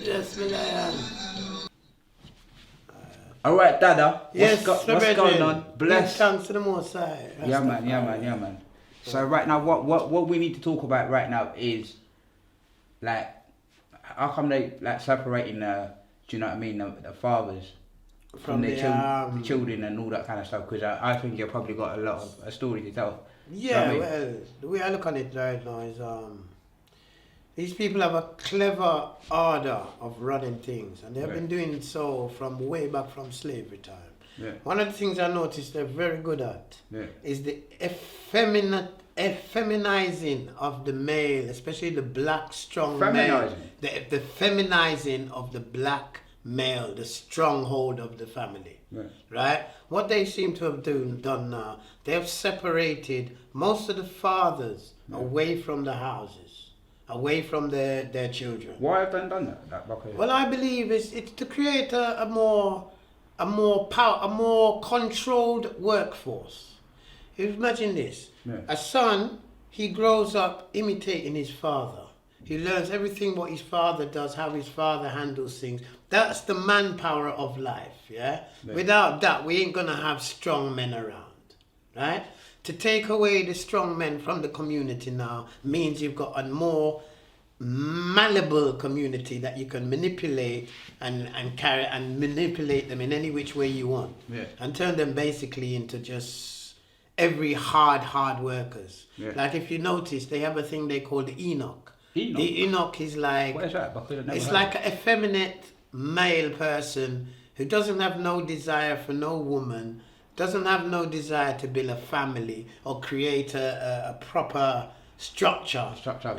Yes, my lion. All right, Dada. Yes, What's going on? Bless. Give thanks to the Most High. Yeah, man. So right now, what we need to talk about right now is like how come they like separating do you know what I mean, the fathers from the children and all that kind of stuff? Because I think you've probably got a lot of a story to tell. Yeah, you know well, the way I look at it right now is these people have a clever order of running things, and they have been doing so from way back from slavery time. Yeah. One of the things I noticed they're very good at is the effeminizing of the male, especially the black strong male. The feminizing of the black male, the stronghold of the family. Right? What they seem to have done now, they have separated most of the fathers away from the houses, away from their children. Why have they done that? Well, I believe it's to create a more controlled workforce. Imagine this: a son, he grows up imitating his father. He learns everything what his father does, how his father handles things. That's the manpower of life, yeah? Without that, we ain't gonna have strong men around, right? To take away the strong men from the community now means you've got a more malleable community that you can manipulate and carry and manipulate them in any which way you want, and turn them basically into just every hard workers. Like if you notice, they have a thing they call the Enoch. The Enoch is like, what is that? It's like an effeminate male person who doesn't have no desire for no woman, doesn't have no desire to build a family or create a proper structure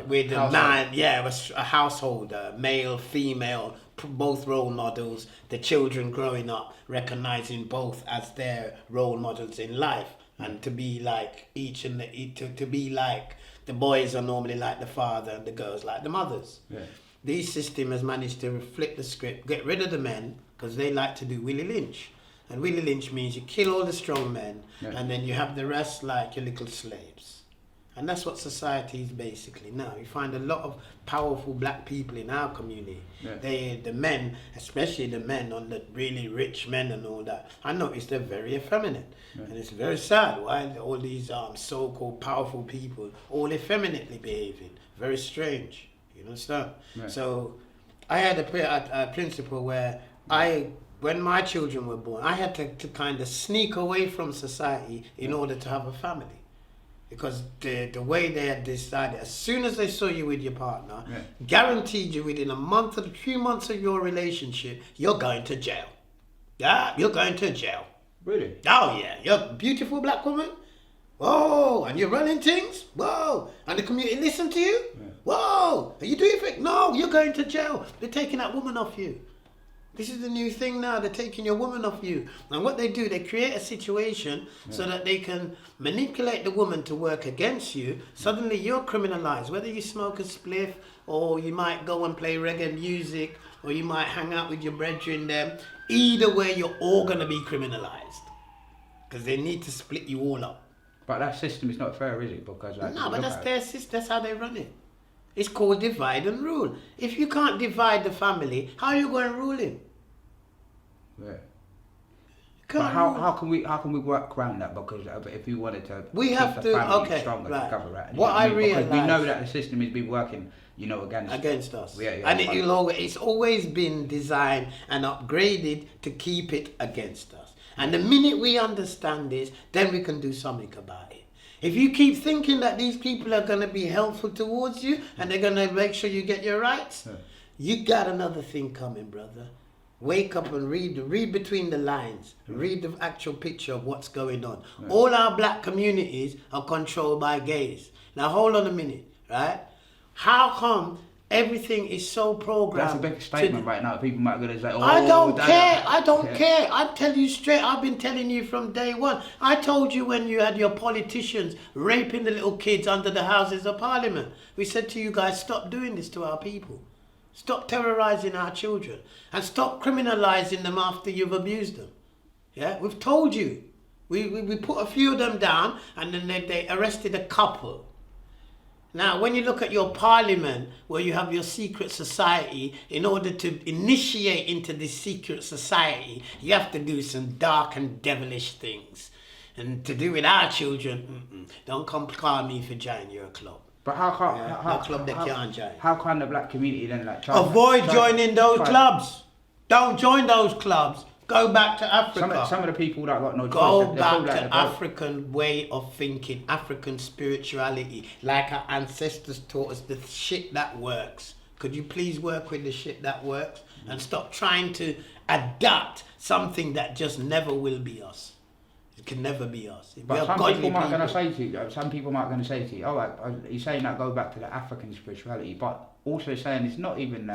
with a man, a household, male, female, both role models, the children growing up recognizing both as their role models in life, and to be like to be like the boys are normally like the father and the girls like the mothers. This system has managed to flip the script, get rid of the men, because they like to do Willie Lynch. And Willie Lynch means you kill all the strong men, and then you have the rest like your little slaves. And that's what society is basically now. You find a lot of powerful black people in our community. The men, especially the men, on the really rich men and all that, I notice they're very effeminate. And it's very sad why all these so-called powerful people all effeminately behaving. Very strange. You understand? So I had a principle where when my children were born, I had to kind of sneak away from society in order to have a family. Because the way they had decided, as soon as they saw you with your partner, guaranteed you within a few months of your relationship, you're going to jail. Yeah, you're going to jail. Really? Oh yeah, you're a beautiful black woman. Whoa, and you're running things. Whoa, and the community listen to you. Whoa, are you doing it? No, you're going to jail. They're taking that woman off you. This is the new thing now. They're taking your woman off you. And what they do, they create a situation so that they can manipulate the woman to work against you. Suddenly you're criminalized. Whether you smoke a spliff, or you might go and play reggae music, or you might hang out with your brethren them. Either way, you're all going to be criminalized. Because they need to split you all up. But that system is not fair, is it? Because no, but that's their system. That's how they run it. It's called divide and rule. If you can't divide the family, how are you going to rule it? But how can we work around that? Because if we wanted to, we have keep to the family stronger together, right? What I realize, because we know that the system has been working, against us. And it's always been designed and upgraded to keep it against us. And the minute we understand this, then we can do something about it. If you keep thinking that these people are going to be helpful towards you and they're going to make sure you get your rights, you got another thing coming, brother. Wake up and read between the lines. Read the actual picture of what's going on. All our black communities are controlled by gays. Now hold on a minute, right? How come everything is so programmed? That's a big statement right now. People might go and say, I don't care. I tell you straight, I've been telling you from day one. I told you when you had your politicians raping the little kids under the Houses of Parliament. We said to you guys, stop doing this to our people. Stop terrorizing our children and stop criminalizing them after you've abused them. Yeah, we've told you. We put a few of them down, and then they arrested a couple. Now, when you look at your parliament, where you have your secret society, in order to initiate into this secret society, you have to do some dark and devilish things. And to do with our children, don't come call me for joining your club. But how can That club they can't join. How can the black community then like Avoid joining those clubs. Don't join those clubs. Go back to Africa. Some of the people that got no choice. Go they back feel like to they're broke. African way of thinking, African spirituality, like our ancestors taught us, the shit that works. Could you please work with the shit that works and stop trying to adapt something that just never will be us? It can never be us. We But are some godly people might gonna people. say to you, some people might gonna say to you, oh, you're saying that go back to the African spirituality, but also saying it's not even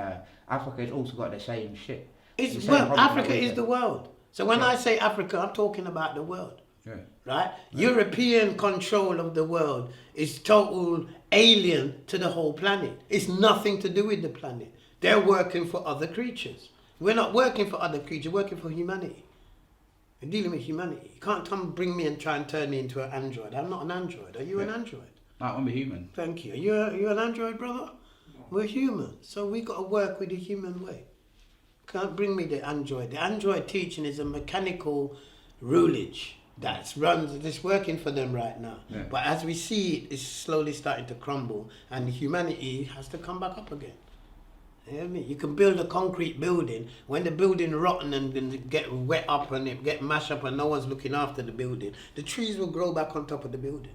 Africa's also got the same shit. It's, The same well, problem Africa that we is get. the world. So when Yeah. I say Africa, I'm talking about the world. Yeah. Right? European control of the world is total alien to the whole planet. It's nothing to do with the planet. They're working for other creatures. We're not working for other creatures, we're working for humanity. We're dealing with humanity. You can't come bring me and try and turn me into an android. I'm not an android. Are you an android? I'm a human. Thank you. Are you an android, brother? We're human. So we got to work with the human way. Can't bring me the android. The android teaching is a mechanical rulage that's working for them right now. Yeah. But as we see it, it's slowly starting to crumble, and humanity has to come back up again. You know what I mean? You can build a concrete building. When the building rotten and get wet up and it get mashed up and no one's looking after the building, the trees will grow back on top of the building.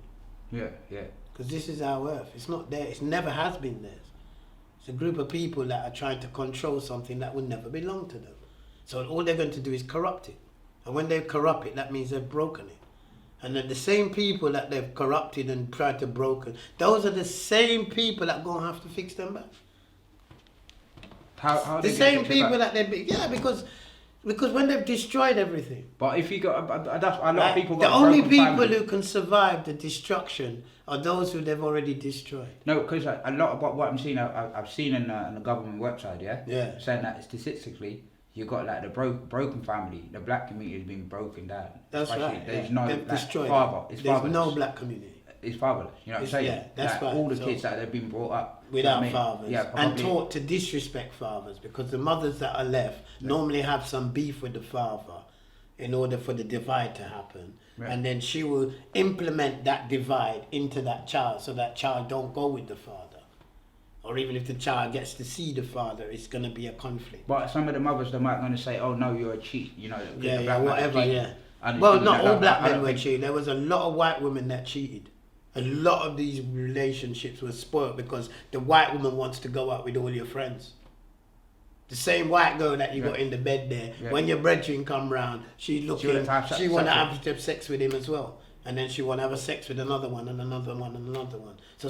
Yeah, yeah. Because this is our earth. It's not there. It never has been theirs. It's a group of people that are trying to control something that will never belong to them. So all they're going to do is corrupt it. And when they corrupt it, that means they've broken it. And then the same people that they've corrupted and tried to broken, those are the same people that going to have to fix them back. How The they same get it people back? that because when they've destroyed everything. But if you got, that's a lot of people. The Got only broken people families. who can survive the destruction are those who they've already destroyed. No, because a lot of what I'm seeing, I've seen on the government website, Yeah. saying that statistically, you got like the broken family, the black community has been broken down. That's Especially right. There's yeah. no They've like, destroyed father. it. It's There's fatherless. no black community. It's fatherless. You know what I'm saying? Yeah, that's like, right. All the So- kids that have been brought up Without I mean, fathers, yeah, and probably- taught to disrespect fathers, because the mothers that are left normally have some beef with the father in order for the divide to happen. Right. And then she will implement that divide into that child, so that child don't go with the father. Or even if the child gets to see the father, it's going to be a conflict. But some of the mothers, they might going to say, "Oh no, you're a cheat," you know. because Yeah, the yeah, black man whatever, cheat. yeah. And Well, things not like all that. black I men don't were think- cheating. There was a lot of white women that cheated. A lot of these relationships were spoiled because the white woman wants to go out with all your friends. The same white girl that you got in the bed there, Yeah. when your brethren come round, she's looking, wanna have she sex want to with have sex with him as well. And then she want to have a sex with another one and another one and another one. So